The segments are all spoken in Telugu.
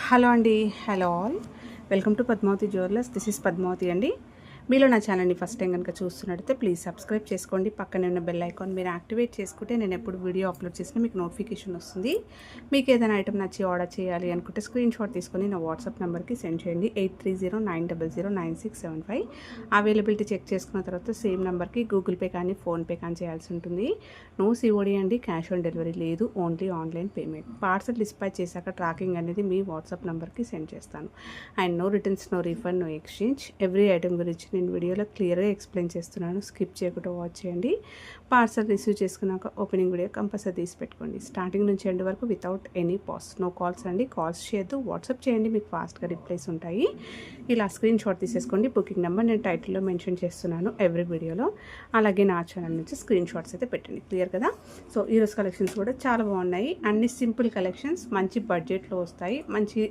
హలో అండి, hello all, welcome to Padmavathi Jewellers. This is Padmavathi అండి. మీలో నా ఛానల్ని ఫస్ట్ టైం కనుక చూస్తున్నట్టయితే ప్లీజ్ సబ్స్క్రైబ్ చేసుకోండి. పక్కనే ఉన్న బెల్ ఐకాన్ మీరు యాక్టివేట్ చేసుకుంటే నేను ఎప్పుడు వీడియో అప్లోడ్ చేసినా మీకు నోటిఫికేషన్ వస్తుంది. మీకు ఏదైనా ఐటమ్ నచ్చి ఆర్డర్ చేయాలి అనుకుంటే స్క్రీన్ షాట్ తీసుకొని నా వాట్సాప్ నెంబర్కి సెండ్ చేయండి. 8309009675. అవైలబిలిటీ చెక్ చేసుకున్న తర్వాత సేమ్ నెంబర్కి గూగుల్ పే కానీ ఫోన్పే కానీ చేయాల్సి ఉంటుంది. నో సిఓడి అండి, క్యాష్ ఆన్ డెలివరీ లేదు, only online payment. Parcel dispatch చేశాక ట్రాకింగ్ అనేది మీ వాట్సాప్ నెంబర్కి సెండ్ చేస్తాను. And no returns, no refund, no exchange. Every item గురించి నేను వీడియోలో క్లియర్గా ఎక్స్ప్లెయిన్ చేస్తున్నాను. స్కిప్ చేయకుండా వాచ్ చేయండి. పార్సల్ రిసీవ్ చేసుకున్నాక ఓపెనింగ్ వీడియో కంపల్సరీ తీసి పెట్టుకోండి. స్టార్టింగ్ నుంచి ఎండ్ వరకు without any pause. No calls అండి, కాల్స్ చేయొద్దు. వాట్సాప్ చేయండి, మీకు ఫాస్ట్గా రిప్లైస్ ఉంటాయి. ఇలా స్క్రీన్ షాట్ తీసేసుకోండి. బుకింగ్ నెంబర్ నేను టైటిల్లో మెన్షన్ చేస్తున్నాను ఎవ్రీ వీడియోలో. అలాగే నా ఛానల్ నుంచి స్క్రీన్ షాట్స్ అయితే పెట్టండి. క్లియర్ కదా? సో ఈరోజు కలెక్షన్స్ కూడా చాలా బాగున్నాయి. అన్ని సింపుల్ కలెక్షన్స్, మంచి బడ్జెట్లో వస్తాయి. మంచి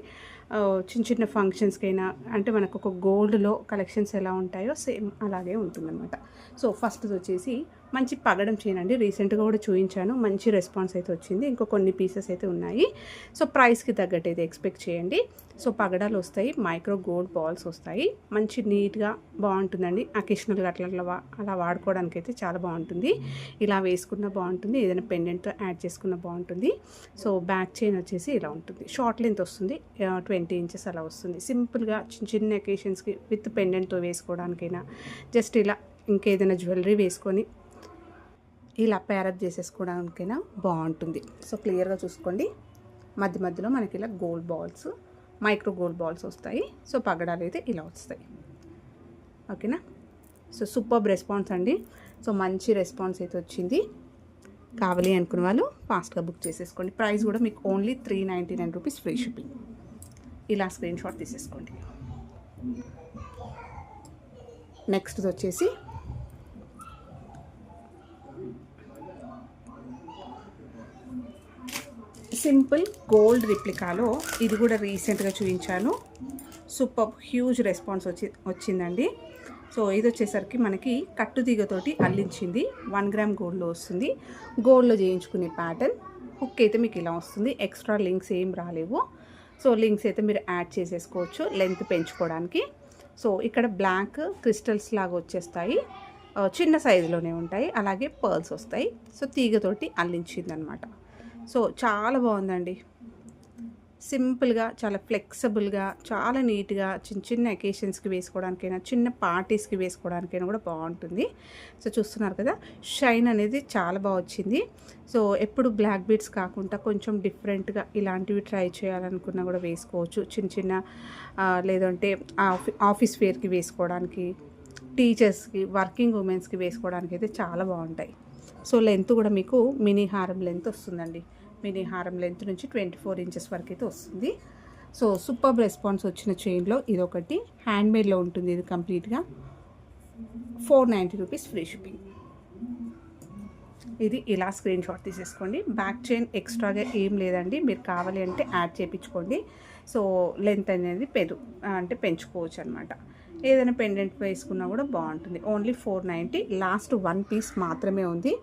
చిన్న చిన్న ఫంక్షన్స్కైనా, అంటే మనకు ఒక గోల్డ్లో కలెక్షన్స్ ఎలా ఉంటాయో సేమ్ అలాగే ఉంటుందన్నమాట. సో ఫస్ట్ వచ్చేసి మంచి పగడం చేయనండి. రీసెంట్గా కూడా చూపించాను, మంచి రెస్పాన్స్ అయితే వచ్చింది. ఇంకో కొన్ని పీసెస్ అయితే ఉన్నాయి. సో ప్రైస్కి తగ్గట్టు అయితే ఎక్స్పెక్ట్ చేయండి. సో పగడాలు వస్తాయి, మైక్రో గోల్డ్ బాల్స్ వస్తాయి. మంచి నీట్గా బాగుంటుందండి. అకేషనల్గా అలా వాడుకోవడానికి అయితే చాలా బాగుంటుంది. ఇలా వేసుకున్న బాగుంటుంది, ఏదైనా పెండెంట్తో యాడ్ చేసుకున్న బాగుంటుంది. సో బ్యాక్ చైన్ వచ్చేసి ఇలా ఉంటుంది. షార్ట్ లెంత్ వస్తుంది, 20 ఇంచెస్ అలా వస్తుంది. సింపుల్గా చిన్న చిన్న అకేషన్స్కి విత్ పెండెంట్తో వేసుకోవడానికైనా, జస్ట్ ఇలా ఇంకేదైనా జ్యువెలరీ వేసుకొని ఇలా ప్యారప్ చేసేసుకోవడానికైనా బాగుంటుంది. సో క్లియర్గా చూసుకోండి. మధ్య మధ్యలో మనకి ఇలా gold balls, micro gold balls వస్తాయి. సో పగడాలు అయితే ఇలా వస్తాయి. ఓకేనా? సో సూపర్ రెస్పాన్స్ అండి. సో మంచి రెస్పాన్స్ అయితే వచ్చింది. కావాలి అనుకున్న వాళ్ళు ఫాస్ట్గా బుక్ చేసేసుకోండి. ప్రైస్ కూడా మీకు ఓన్లీ 399 రూపీస్ ఫ్రీ షిప్పింగ్. ఇలా స్క్రీన్ షాట్ తీసేసుకోండి. నెక్స్ట్ వచ్చేసి సింపుల్ గోల్డ్ రిప్లికాలో ఇది కూడా రీసెంట్గా చూపించాను. సూపర్ హ్యూజ్ రెస్పాన్స్ వచ్చిందండి. సో ఇది వచ్చేసరికి మనకి కట్టుతీగతోటి అల్లించింది. 1 గ్రామ్ గోల్డ్లో వస్తుంది. గోల్డ్లో చేయించుకునే ప్యాటర్న్. హుక్ అయితే మీకు ఇలా వస్తుంది. ఎక్స్ట్రా లింక్స్ ఏం రాలేవు. సో లింక్స్ అయితే మీరు యాడ్ చేసేసుకోవచ్చు లెంత్ పెంచుకోవడానికి. సో ఇక్కడ బ్లాక్ క్రిస్టల్స్ లాగా వచ్చేస్తాయి, చిన్న సైజులోనే ఉంటాయి. అలాగే పర్ల్స్ వస్తాయి. సో తీగతోటి అల్లించింది అనమాట. సో చాలా బాగుందండి. సింపుల్గా, చాలా ఫ్లెక్సిబుల్గా, చాలా నీట్గా చిన్న చిన్న అకేషన్స్కి వేసుకోవడానికైనా, చిన్న పార్టీస్కి వేసుకోవడానికైనా కూడా బాగుంటుంది. సో చూస్తున్నారు కదా, షైన్ అనేది చాలా బాగా వచ్చింది. సో ఎప్పుడు బ్లాక్ బీడ్స్ కాకుండా కొంచెం డిఫరెంట్గా ఇలాంటివి ట్రై చేయాలనుకున్నా కూడా వేసుకోవచ్చు. చిన్న చిన్న లేదంటే ఆఫీస్ వేర్కి వేసుకోవడానికి, టీచర్స్కి, వర్కింగ్ ఉమెన్స్కి వేసుకోవడానికి అయితే చాలా బాగుంటాయి. సో లెంత్ కూడా మీకు మినీ హారం లెంత్ వస్తుందండి. మినీ హారం లెంత్ నుంచి 24 ఇంచెస్ వరకు అయితే వస్తుంది. సో సూపర్ రెస్పాన్స్ వచ్చిన చైన్లో ఇదొకటి హ్యాండ్మేడ్లో ఉంటుంది. ఇది కంప్లీట్గా 490 రూపీస్ ఫ్రీ షిప్పింగ్. ఇది ఇలా స్క్రీన్ షాట్ తీసేసుకోండి. బ్యాక్ చైన్ ఎక్స్ట్రాగా ఏం లేదండి, మీరు కావాలి అంటే యాడ్ చేయించుకోండి. సో లెంత్ అనేది పెంచుకోవచ్చు అనమాట. ఏదైనా పెండెంట్ వేసుకున్నా కూడా బాగుంటుంది. ఓన్లీ 490. లాస్ట్ 1 పీస్ మాత్రమే ఉంది.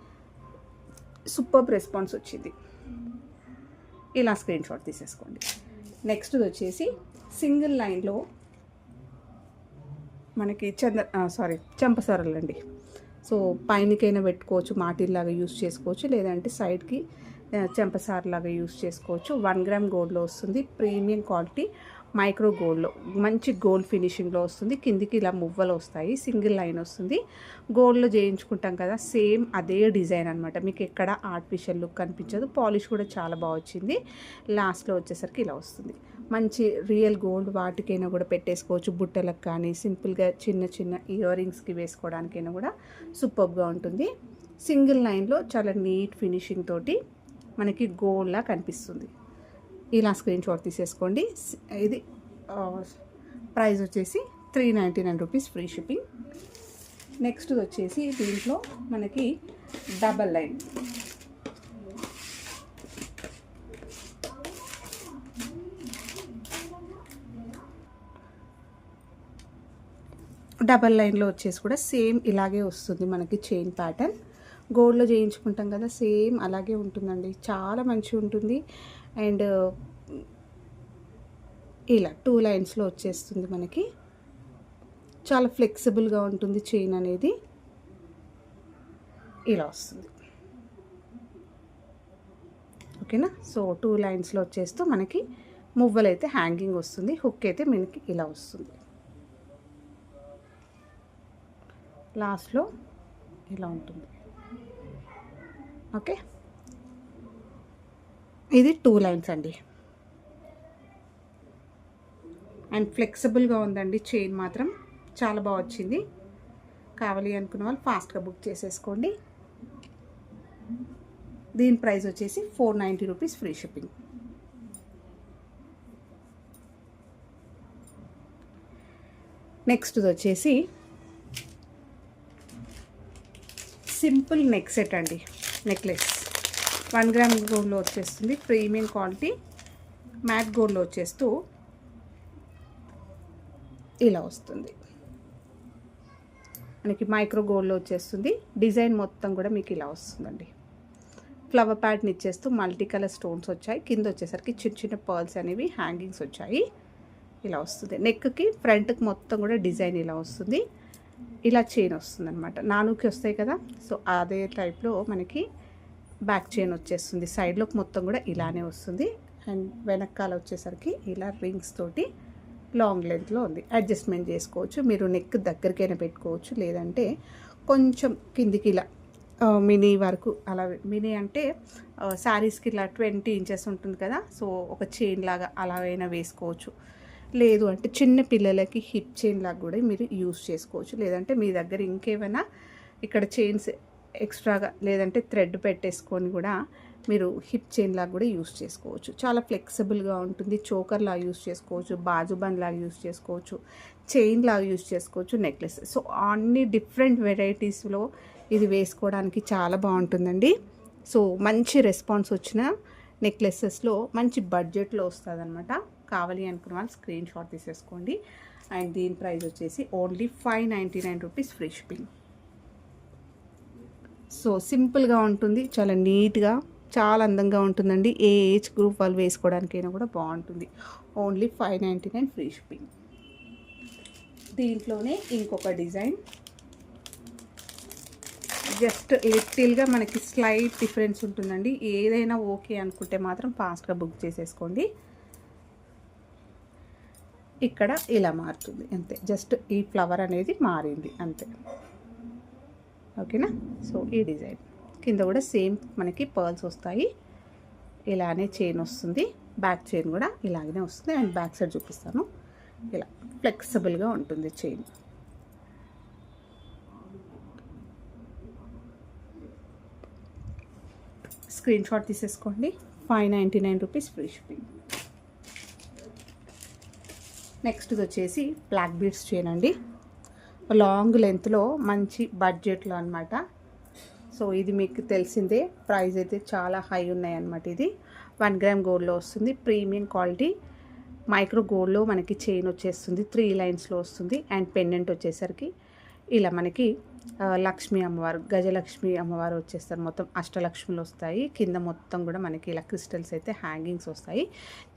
సూపర్ రెస్పాన్స్ వచ్చింది. ఇలా స్క్రీన్ షాట్ తీసేసుకోండి. నెక్స్ట్ వచ్చేసి సింగిల్ లైన్లో మనకి చెంపసరలు అండి. సో పైనకైనా పెట్టుకోవచ్చు, మాటిల్లాగా యూస్ చేసుకోవచ్చు, లేదంటే సైడ్కి చెంపసారలాగా యూస్ చేసుకోవచ్చు. 1 గ్రామ్ గోల్డ్లో వస్తుంది. ప్రీమియం క్వాలిటీ మైక్రో గోల్డ్లో మంచి గోల్డ్ ఫినిషింగ్లో వస్తుంది. కిందికి ఇలా మువ్వలు వస్తాయి, సింగిల్ లైన్ వస్తుంది. గోల్డ్లో చేయించుకుంటాం కదా, సేమ్ అదే డిజైన్ అనమాట. మీకు ఎక్కడ ఆర్టిఫిషియల్ లుక్ కనిపించదు. పాలిష్ కూడా చాలా బాగా వచ్చింది. లాస్ట్లో వచ్చేసరికి ఇలా వస్తుంది. మంచి రియల్ గోల్డ్ వాటికైనా కూడా పెట్టేసుకోవచ్చు. బుట్టలకు కానీ, సింపుల్గా చిన్న చిన్న ఇయర్ రింగ్స్కి వేసుకోవడానికైనా కూడా సూపర్గా ఉంటుంది. సింగిల్ లైన్లో చాలా నీట్ ఫినిషింగ్ తోటి మనకి గోల్డ్లా కనిపిస్తుంది. ఇలా స్క్రీన్ షాట్ తీసేసుకోండి. ఇది ప్రైస్ వచ్చేసి 399 రూపీస్ ఫ్రీ షిప్పింగ్. నెక్స్ట్ వచ్చేసి దీంట్లో మనకి డబల్ లైన్, డబల్ లైన్లో వచ్చేసి కూడా సేమ్ ఇలాగే వస్తుంది మనకి చైన్ ప్యాటర్న్. గోల్డ్లో చేయించుకుంటాం కదా, సేమ్ అలాగే ఉంటుందండి. చాలా మంచిగా ఉంటుంది. అండ్ ఇలా 2 లైన్స్లో వచ్చేస్తుంది మనకి. చాలా ఫ్లెక్సిబుల్గా ఉంటుంది చైన్ అనేది. ఇలా వస్తుంది. ఓకేనా. సో 2 లైన్స్లో వచ్చేస్తూ మనకి మువ్వలు అయితే హ్యాంగింగ్ వస్తుంది. హుక్ అయితే మనకి ఇలా వస్తుంది. లాస్ట్లో ఇలా ఉంటుంది. ఓకే, ఇది 2 లైన్స్ అండి. అండ్ ఫ్లెక్సిబుల్గా ఉందండి చైన్ మాత్రం చాలా బాగా వచ్చింది. కావాలి అనుకున్న వాళ్ళు ఫాస్ట్గా బుక్ చేసేసుకోండి. దీని ప్రైస్ వచ్చేసి 490 రూపీస్ ఫ్రీ షిప్పింగ్. నెక్స్ట్ వచ్చేసి సింపుల్ నెక్ సెట్ అండి. నెక్లెస్ 1 గ్రామ్ గోల్డ్లో వచ్చేస్తుంది. ప్రీమియం క్వాలిటీ మ్యాట్ గోల్డ్లో వచ్చేస్తూ ఇలా వస్తుంది. మనకి మైక్రో గోల్డ్లో వచ్చేస్తుంది. డిజైన్ మొత్తం కూడా మీకు ఇలా వస్తుందండి. ఫ్లవర్ ప్యాటర్న్ ఇచ్చేస్తూ మల్టీ కలర్ స్టోన్స్ వచ్చాయి. కింద వచ్చేసరికి చిన్న చిన్న పర్ల్స్ అనేవి హ్యాంగింగ్స్ వచ్చాయి. ఇలా వస్తుంది. నెక్కి ఫ్రంట్కి మొత్తం కూడా డిజైన్ ఇలా వస్తుంది. ఇలా చైన్ వస్తుంది అనమాట. నానుకి వస్తాయి కదా, సో అదే టైప్లో మనకి బ్యాక్ చైన్ వచ్చేస్తుంది. సైడ్లోకి మొత్తం కూడా ఇలానే వస్తుంది. అండ్ వెనకాల వచ్చేసరికి ఇలా రింగ్స్ తోటి లాంగ్ లెంత్లో ఉంది. అడ్జస్ట్మెంట్ చేసుకోవచ్చు. మీరు నెక్ దగ్గరికైనా పెట్టుకోవచ్చు, లేదంటే కొంచెం కిందికి ఇలా మినీ వరకు అలా. మినీ అంటే శారీస్కి ఇలా 20 ఇంచెస్ ఉంటుంది కదా, సో ఒక చైన్ లాగా అలా అయినా వేసుకోవచ్చు. లేదు అంటే చిన్న పిల్లలకి హిప్ చైన్ లాగా కూడా మీరు యూస్ చేసుకోవచ్చు. లేదంటే మీ దగ్గర ఇంకేమైనా ఇక్కడ చైన్స్ ఎక్స్ట్రాగా లేదంటే థ్రెడ్ పెట్టేసుకొని కూడా మీరు హిప్ చైన్ లాగా కూడా యూస్ చేసుకోవచ్చు. చాలా ఫ్లెక్సిబుల్గా ఉంటుంది. చోకర్ లాగా యూస్ చేసుకోవచ్చు, బాజుబంద్ లాగా యూస్ చేసుకోవచ్చు, చైన్ లాగా యూస్ చేసుకోవచ్చు, నెక్లెస్. సో అన్ని డిఫరెంట్ వెరైటీస్లో ఇది వేసుకోవడానికి చాలా బాగుంటుందండి. సో మంచి రెస్పాన్స్ వచ్చిన నెక్లెసెస్లో మంచి బడ్జెట్లో వస్తుంది అనమాట. కావాలి అనుకున్న వాళ్ళు స్క్రీన్ షాట్ తీసేసుకోండి. అండ్ దీని ప్రైస్ వచ్చేసి only 599 rupees free shipping. So సింపుల్గా ఉంటుంది, చాలా నీట్గా, చాలా అందంగా ఉంటుందండి. ఏ ఏజ్ గ్రూప్ వాళ్ళు వేసుకోవడానికైనా కూడా బాగుంటుంది. Only 599 free shipping. దీంట్లోనే ఇంకొక డిజైన్, జస్ట్ లిటిల్గా మనకి స్లైట్ డిఫరెన్స్ ఉంటుందండి. ఏదైనా ఓకే అనుకుంటే మాత్రం ఫాస్ట్గా బుక్ చేసేసుకోండి. ఇక్కడ ఇలా మారుతుంది అంతే. జస్ట్ ఈ ఫ్లవర్ అనేది మారింది అంతే. ఓకేనా. సో ఈ డిజైన్ కింద కూడా సేమ్ మనకి పర్ల్స్ వస్తాయి. ఇలానే చైన్ వస్తుంది. బ్యాక్ చైన్ కూడా ఇలాగనే వస్తుంది. అండ్ బ్యాక్ సైడ్ చూపిస్తాను. ఇలా ఫ్లెక్సిబుల్గా ఉంటుంది చైన్. స్క్రీన్ షాట్ తీసేసుకోండి. 599 రూపీస్ ఫ్రీ షిప్పింగ్. నెక్స్ట్ వచ్చేసి బ్లాక్ బీడ్స్ చైన్ అండి. లాంగ్ లెంత్లో మంచి బడ్జెట్లో అనమాట. సో ఇది మీకు తెలిసిందే. ప్రైస్ అయితే చాలా హై ఉన్నాయి అనమాట. ఇది 1 గ్రామ్ గోల్డ్లో వస్తుంది. ప్రీమియం క్వాలిటీ మైక్రో గోల్డ్లో మనకి చైన్ వచ్చేస్తుంది. 3 లైన్స్లో వస్తుంది. అండ్ పెండెంట్ వచ్చేసరికి ఇలా మనకి లక్ష్మీ అమ్మవారు, గజలక్ష్మి అమ్మవారు వచ్చేస్తారు. మొత్తం అష్టలక్ష్ములు వస్తాయి. కింద మొత్తం కూడా మనకి ఇలా క్రిస్టల్స్ అయితే హ్యాంగింగ్స్ వస్తాయి.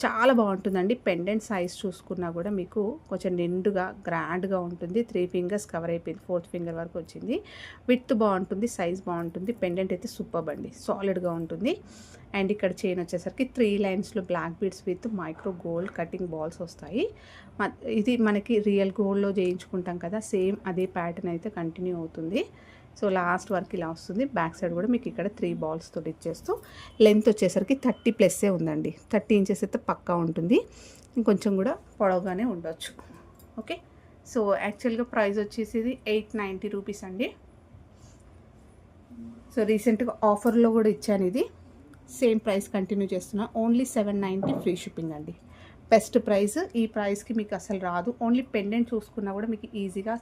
చాలా బాగుంటుందండి. పెండెంట్ సైజ్ చూసుకున్నా కూడా మీకు కొంచెం నిండుగా గ్రాండ్గా ఉంటుంది. 3 ఫింగర్స్ కవర్ అయిపోయింది. 4th ఫింగర్ వరకు వచ్చింది. విత్ బాగుంటుంది, సైజ్ బాగుంటుంది. పెండెంట్ అయితే సూపర్ అండి, సాలిడ్గా ఉంటుంది. అండ్ ఇక్కడ చైన్ వచ్చేసరికి 3 లైన్స్లో black beads with micro gold cutting balls వస్తాయి. ఇది మనకి రియల్ గోల్డ్లో చేయించుకుంటాం కదా, సేమ్ అదే ప్యాటర్న్ అయితే కంటిన్యూ అవుతుంది. సో లాస్ట్ వరకు ఇలా వస్తుంది. బ్యాక్ సైడ్ కూడా మీకు ఇక్కడ 3 బాల్స్ తోటి ఇచ్చేస్తూ లెంత్ వచ్చేసరికి 30+ ఉందండి. 30 ఇంచెస్ అయితే పక్కా ఉంటుంది. ఇంకొంచెం కూడా పొడవుగానే ఉండొచ్చు. ఓకే. సో యాక్చువల్గా ప్రైస్ వచ్చేసి 890 రూపీస్ అండి. సో రీసెంట్గా ఆఫర్లో కూడా ఇచ్చాను. ఇది సేమ్ ప్రైస్ కంటిన్యూ చేస్తున్నా. ఓన్లీ 790 ఫ్రీ షిప్పింగ్ అండి. Best price. ఈ ప్రైస్కి మీకు అసలు రాదు. ఓన్లీ పెండెంట్ చూసుకున్నా కూడా మీకు ఈజీగా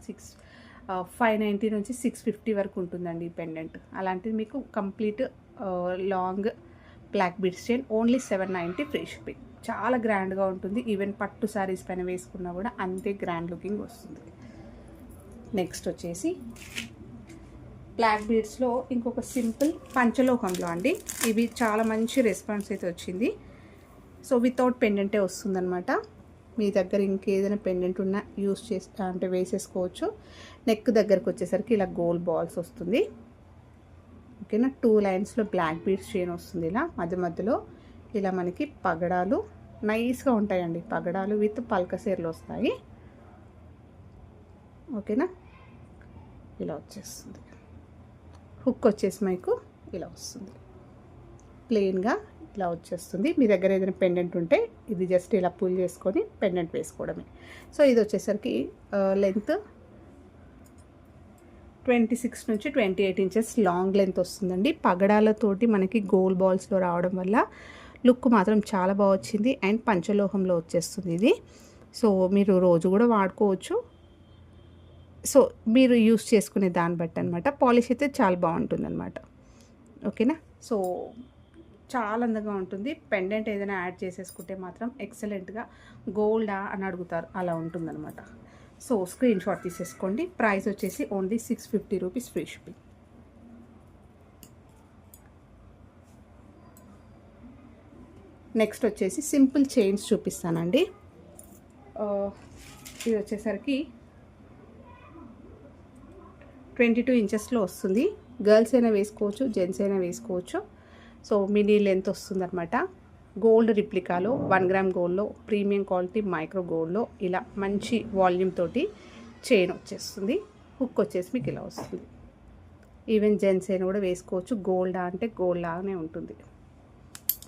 590 నుంచి 650 వరకు ఉంటుందండి ఈ పెండెంట్. అలాంటిది మీకు complete long black beads chain only 790 free shipping. చాలా గ్రాండ్గా ఉంటుంది. ఈవెన్ పట్టు శారీస్ పైన వేసుకున్నా కూడా అంతే గ్రాండ్ లుకింగ్ వస్తుంది. నెక్స్ట్ వచ్చేసి బ్లాక్ బీడ్స్లో ఇంకొక సింపుల్ పంచలోకంలో అండి. ఇవి చాలా మంచి రెస్పాన్స్ అయితే వచ్చింది. సో వితౌట్ పెండెంటే వస్తుందన్నమాట. మీ దగ్గర ఇంకేదైనా పెండెంట్ ఉన్నా యూస్ అంటే వేసేసుకోవచ్చు. నెక్ దగ్గరకు వచ్చేసరికి ఇలా గోల్డ్ బాల్స్ వస్తుంది. ఓకేనా, 2 లైన్స్లో బ్లాక్ బీడ్స్ చైన్ వస్తుంది. ఇలా మధ్య మధ్యలో ఇలా మనకి పగడాలు నైస్గా ఉంటాయండి. పగడాలు విత్ పల్కసేర్లు వస్తాయి. ఓకేనా, ఇలా వచ్చేస్తుంది. హుక్ వచ్చేసి మీకు ఇలా వస్తుంది. ప్లెయిన్గా ఇలా వచ్చేస్తుంది. మీ దగ్గర ఏదైనా పెండెంట్ ఉంటే ఇది జస్ట్ ఇలా పుల్ చేసుకొని పెండెంట్ వేసుకోవడమే. సో ఇది వచ్చేసరికి లెంత్ 26 నుంచి 28 ఇంచెస్ లాంగ్ లెంత్ వస్తుందండి. పగడాలతోటి మనకి గోల్డ్ బాల్స్లో రావడం వల్ల లుక్ మాత్రం చాలా బాగా వచ్చింది. అండ్ పంచలోహంలో వచ్చేస్తుంది ఇది. సో మీరు రోజు కూడా వాడుకోవచ్చు. సో మీరు యూస్ చేసుకునే దాన్ని బట్టి అనమాట. పాలిష్ అయితే చాలా బాగుంటుంది అనమాట. ఓకేనా, సో చాలా అందంగా ఉంటుంది. పెండెంట్ ఏదైనా యాడ్ చేసేసుకుంటే మాత్రం ఎక్సలెంట్గా గోల్డా అని అడుగుతారు, అలా ఉంటుందన్నమాట. సో స్క్రీన్ షాట్ తీసేసుకోండి. ప్రైస్ వచ్చేసి only 650 rupees free shipping. Next వచ్చేసి సింపుల్ చైన్స్ చూపిస్తానండి. ఇది వచ్చేసరికి 22 ఇంచెస్లో వస్తుంది. గర్ల్స్ అయినా వేసుకోవచ్చు, జెంట్స్ అయినా వేసుకోవచ్చు. సో మినీ లెంత్ వస్తుంది అనమాట. గోల్డ్ రిప్లికాలో 1 గ్రామ్ గోల్డ్లో ప్రీమియం క్వాలిటీ మైక్రో గోల్డ్లో ఇలా మంచి వాల్యూమ్ తోటి చైన్ వచ్చేస్తుంది. హుక్ వచ్చేసి మీకు ఇలా వస్తుంది. ఈవెన్ జెంట్స్ అయినా కూడా వేసుకోవచ్చు. గోల్డా అంటే గోల్డ్ లాగానే ఉంటుంది.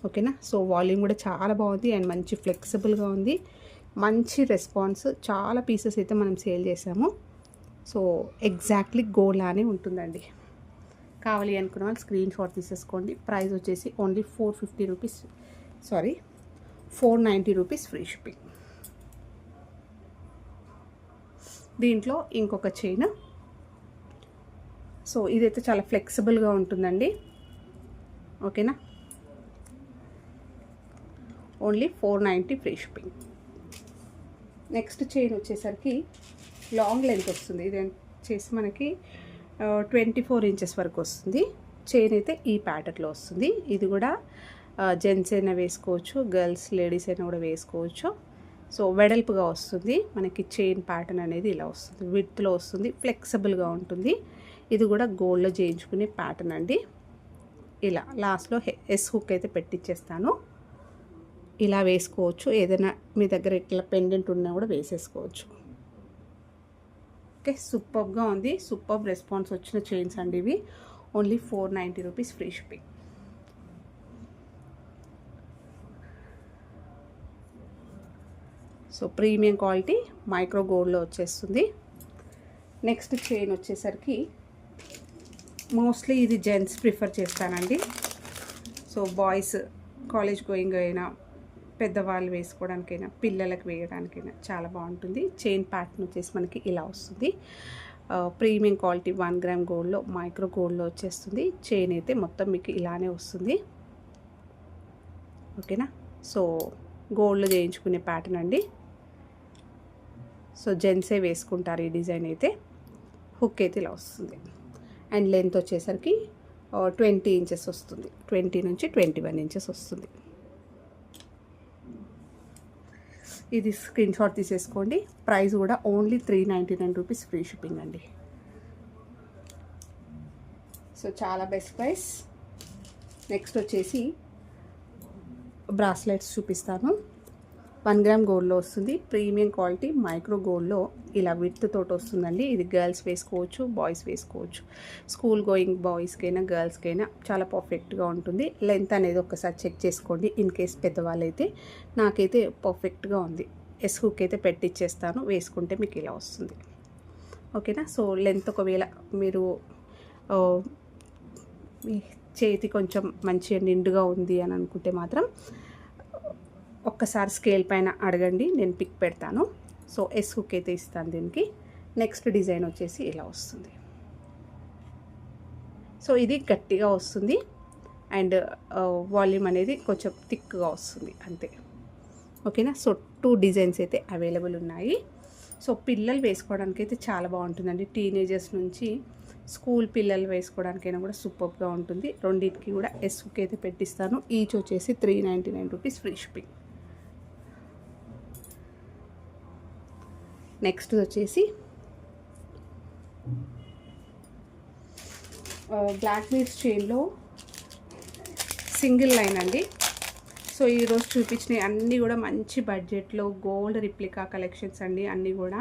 ఓకేనా, సో వాల్యూమ్ కూడా చాలా బాగుంది అండ్ మంచి ఫ్లెక్సిబుల్గా ఉంది. మంచి రెస్పాన్స్. చాలా పీసెస్ అయితే మనం సేల్ చేసాము. సో ఎగ్జాక్ట్లీ గోల్డ్ లానే ఉంటుందండి. కావాలి అనుకున్న వాళ్ళు స్క్రీన్ షాట్ తీసేసుకోండి. ప్రైస్ వచ్చేసి ఓన్లీ 490 రూపీస్ ఫ్రీ షిప్పింగ్. దీంట్లో ఇంకొక చైన్. సో ఇదైతే చాలా ఫ్లెక్సిబుల్గా ఉంటుందండి. ఓకేనా, only 490 free shipping. Next chain వచ్చేసరికి లాంగ్ లెంత్ వస్తుంది. ఇది వచ్చేసి మనకి 24 ఇంచెస్ వరకు వస్తుంది. చైన్ అయితే ఈ ప్యాటర్న్లో వస్తుంది. ఇది కూడా జెంట్స్ అయినా వేసుకోవచ్చు, గర్ల్స్ లేడీస్ అయినా కూడా వేసుకోవచ్చు. సో వెడల్పుగా వస్తుంది మనకి. చైన్ ప్యాటర్న్ అనేది ఇలా వస్తుంది, విడ్త్లో వస్తుంది, ఫ్లెక్సిబుల్గా ఉంటుంది. ఇది కూడా గోల్డ్లో చేయించుకునే ప్యాటర్న్ అండి. ఇలా లాస్ట్లో ఎస్ హుక్ అయితే పెట్టించేస్తాను. ఇలా వేసుకోవచ్చు. ఏదైనా మీ దగ్గర ఇట్లా పెండెంట్ ఉన్నా కూడా వేసేసుకోవచ్చు. ఓకే, సూపర్గా ఉంది. సూపర్ రెస్పాన్స్ వచ్చిన చైన్స్ అండి ఇవి. Only 490 rupees free shipping. So premium quality micro గోల్డ్లో వచ్చేస్తుంది. నెక్స్ట్ చైన్ వచ్చేసరికి మోస్ట్లీ ఇది జెంట్స్ ప్రిఫర్ చేస్తానండి. సో బాయ్స్ కాలేజ్ గోయింగ్ అయినా, పెద్దవాళ్ళు వేసుకోవడానికైనా, పిల్లలకు వేయడానికైనా చాలా బాగుంటుంది. చైన్ ప్యాటర్న్ వచ్చేసి మనకి ఇలా వస్తుంది. ప్రీమియం క్వాలిటీ 1 గ్రామ్ గోల్డ్లో మైక్రో గోల్డ్లో వచ్చేస్తుంది. చైన్ అయితే మొత్తం మీకు ఇలానే వస్తుంది. ఓకేనా, సో గోల్డ్లో చేయించుకునే ప్యాటర్న్ అండి. సో జెంట్సే వేసుకుంటారు ఈ డిజైన్ అయితే. హుక్ అయితే ఇలా వస్తుంది. అండ్ లెంత్ వచ్చేసరికి 20 ఇంచెస్ వస్తుంది. 20 నుంచి 21 ఇంచెస్ వస్తుంది. ఇది స్క్రీన్ షాట్ తీసేసుకోండి. ప్రైస్ కూడా ఓన్లీ 399 రూపీస్ ఫ్రీ షిప్పింగ్ అండి. సో చాలా బెస్ట్ ప్రైస్. నెక్స్ట్ వచ్చేసి బ్రాస్లెట్స్ చూపిస్తాను. 1 గ్రామ్ గోల్డ్లో వస్తుంది. ప్రీమియం క్వాలిటీ మైక్రో గోల్డ్లో ఇలా విత్ తోటి వస్తుందండి. ఇది గర్ల్స్ వేసుకోవచ్చు, బాయ్స్ వేసుకోవచ్చు. స్కూల్ గోయింగ్ బాయ్స్కైనా గర్ల్స్కైనా చాలా పర్ఫెక్ట్గా ఉంటుంది. లెంత్ అనేది ఒకసారి చెక్ చేసుకోండి. ఇన్ కేస్ పెద్దవాళ్ళైతే. నాకైతే పర్ఫెక్ట్గా ఉంది. ఎస్ హుక్ అయితే పెట్టిచ్చేస్తాను. వేసుకుంటే మీకు ఇలా వస్తుంది. ఓకేనా, సో లెంత్ ఒకవేళ మీరు మీ చేతి కొంచెం మంచిగా నిండుగా ఉంది అని అనుకుంటే మాత్రం ఒక్కసారి స్కేల్ పైన అడగండి, నేను పిక్ పెడతాను. సో ఎస్ హుక్ అయితే ఇస్తాను దీనికి. నెక్స్ట్ డిజైన్ వచ్చేసి ఇలా వస్తుంది. సో ఇది గట్టిగా వస్తుంది అండ్ వాల్యూమ్ అనేది కొంచెం థిక్గా వస్తుంది అంతే. ఓకేనా, సో 2 డిజైన్స్ అయితే అవైలబుల్ ఉన్నాయి. సో పిల్లలు వేసుకోవడానికి అయితే చాలా బాగుంటుందండి. టీనేజర్స్ నుంచి స్కూల్ పిల్లలు వేసుకోవడానికైనా కూడా సూపర్గా ఉంటుంది. రెండింటికి కూడా ఎస్ హుక్ అయితే పెట్టిస్తాను. ఈచ్ వచ్చేసి 399 రూపీస్ ఫ్రీ షిప్పింగ్. నెక్స్ట్ వచ్చేసి బ్లాక్ బీడ్స్ చైన్లో సింగిల్ లైన్ అండి. సో ఈరోజు చూపించినవి అన్నీ కూడా మంచి బడ్జెట్లో గోల్డ్ రిప్లికా కలెక్షన్స్ అండి. అన్నీ కూడా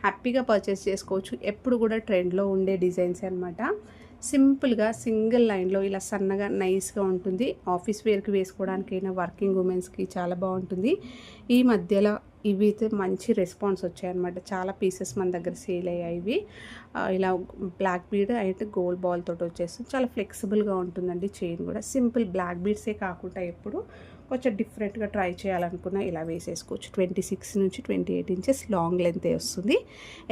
హ్యాపీగా పర్చేస్ చేసుకోవచ్చు. ఎప్పుడు కూడా ట్రెండ్లో ఉండే డిజైన్స్ అనమాట. సింపుల్గా సింగిల్ లైన్లో ఇలా సన్నగా నైస్గా ఉంటుంది. ఆఫీస్ వేర్కి వేసుకోవడానికైనా వర్కింగ్ ఉమెన్స్కి చాలా బాగుంటుంది. ఈ మధ్యలో ఇవి అయితే మంచి రెస్పాన్స్ వచ్చాయన్నమాట. చాలా పీసెస్ మన దగ్గర సేల్ అయ్యాయి. ఇవి ఇలా black bead and gold ball తోటి వచ్చేస్తుంది. చాలా ఫ్లెక్సిబుల్గా ఉంటుందండి. చైన్ కూడా సింపుల్ బ్లాక్ బీడ్సే కాకుండా ఎప్పుడు కొంచెం డిఫరెంట్గా ట్రై చేయాలనుకున్నా ఇలా వేసేసుకోవచ్చు. 26 నుంచి 28 ఇంచెస్ లాంగ్ లెంత్ వస్తుంది.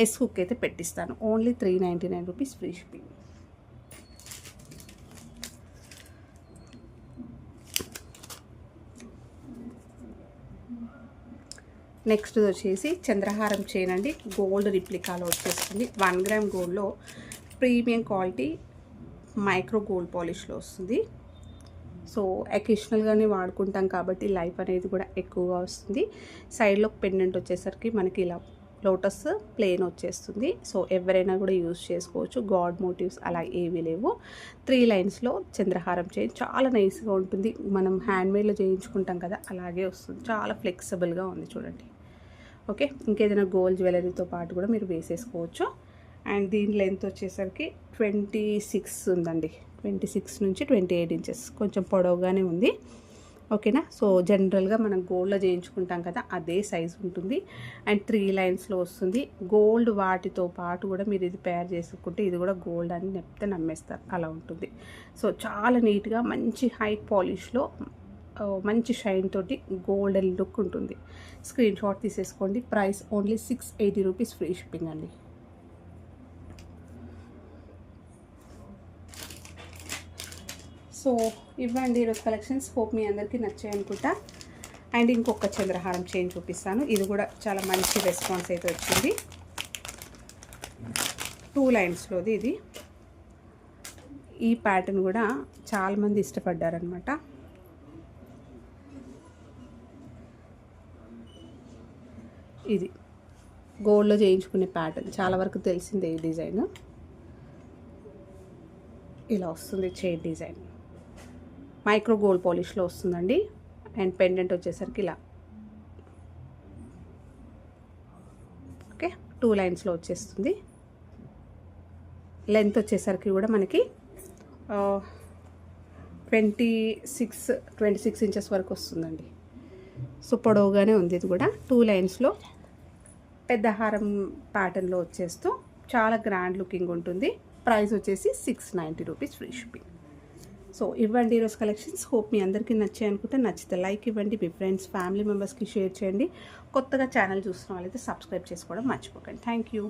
ఎస్ హుక్ అయితే పెట్టిస్తాను. Only 399 rupees free shipping. Next వచ్చేసి చంద్రహారం చైన్ అండి. గోల్డ్ రిప్లికాలో వచ్చేస్తుంది. 1 గ్రామ్ గోల్డ్లో ప్రీమియం క్వాలిటీ మైక్రో గోల్డ్ పాలిష్లో వస్తుంది. సో అకేషనల్గానే వాడుకుంటాం కాబట్టి లైఫ్ అనేది కూడా ఎక్కువగా వస్తుంది. సైడ్లో పెండెంట్ వచ్చేసరికి మనకి ఇలా లోటస్ ప్లేన్ వచ్చేస్తుంది. సో ఎవరైనా కూడా యూజ్ చేసుకోవచ్చు. గాడ్ మోటివ్స్ అలా ఏవీ లేవు. 3 లైన్స్లో చంద్రహారం చైన్ చాలా నైస్గా ఉంటుంది. మనం హ్యాండ్మేడ్లో చేయించుకుంటాం కదా, అలాగే వస్తుంది. చాలా ఫ్లెక్సిబుల్గా ఉంది చూడండి. ఓకే, ఇంకేదైనా గోల్డ్ జ్యువెలరీతో పాటు కూడా మీరు వేసేసుకోవచ్చు. అండ్ దీని లెంత్ వచ్చేసరికి 26 ఉందండి. 26 నుంచి 28 ఇంచెస్, కొంచెం పొడవుగానే ఉంది. ఓకేనా. సో జనరల్గా మనం గోల్డ్లో చేయించుకుంటాం కదా, అదే సైజ్ ఉంటుంది. అండ్ 3 లైన్స్లో వస్తుంది. గోల్డ్ వాటితో పాటు కూడా మీరు ఇది పేర్ చేసుకుంటే ఇది కూడా గోల్డ్ అని చెప్తే నమ్మేస్తారు, అలా ఉంటుంది. సో చాలా నీట్గా మంచి హై పాలిష్లో మంచి షైన్ తోటి గోల్డెన్ లుక్ ఉంటుంది. స్క్రీన్ షాట్ తీసేసుకోండి. Price only 680 rupees free shipping అండి. సో ఇవ్వండి ఈరోజు కలెక్షన్స్. హోప్ మీ అందరికీ నచ్చాయి అనుకుంటా. అండ్ ఇంకొక చంద్రహారం చైన్ చూపిస్తాను. ఇది కూడా చాలా మంచి రెస్పాన్స్ అయితే వచ్చింది. 2 లైన్స్లోది ఇది. ఈ ప్యాటర్న్ కూడా చాలామంది ఇష్టపడ్డారనమాట. ఇది గోల్డ్లో చేయించుకునే ప్యాటర్న్ చాలా వరకు తెలిసిందే. ఈ డిజైన్ ఇలా వస్తుంది. చైన్ డిజైన్ మైక్రో గోల్డ్ పాలిష్లో వస్తుందండి. అండ్ పెండెంట్ వచ్చేసరికి ఇలా ఓకే 2 లైన్స్లో వచ్చేస్తుంది. లెంత్ వచ్చేసరికి కూడా మనకి 26 ఇంచెస్ వరకు వస్తుందండి. సో పొడవుగానే ఉంది. ఇది కూడా 2 లైన్స్లో పెద్ద హారం ప్యాటర్న్లో వచ్చేస్తూ చాలా గ్రాండ్ లుకింగ్ ఉంటుంది. ప్రైస్ వచ్చేసి 690 రూపీస్ ఫ్రీ షిప్పింగ్. సో ఇవ్వండి ఈరోజు కలెక్షన్స్. హోప్ మీ అందరికీ నచ్చాయి అనుకుంటే నచ్చితే లైక్ ఇవ్వండి. మీ ఫ్రెండ్స్ ఫ్యామిలీ మెంబర్స్కి షేర్ చేయండి. కొత్తగా ఛానల్ చూస్తున్న వాళ్ళైతే సబ్స్క్రైబ్ చేసుకోవడం మర్చిపోకండి. Thank you.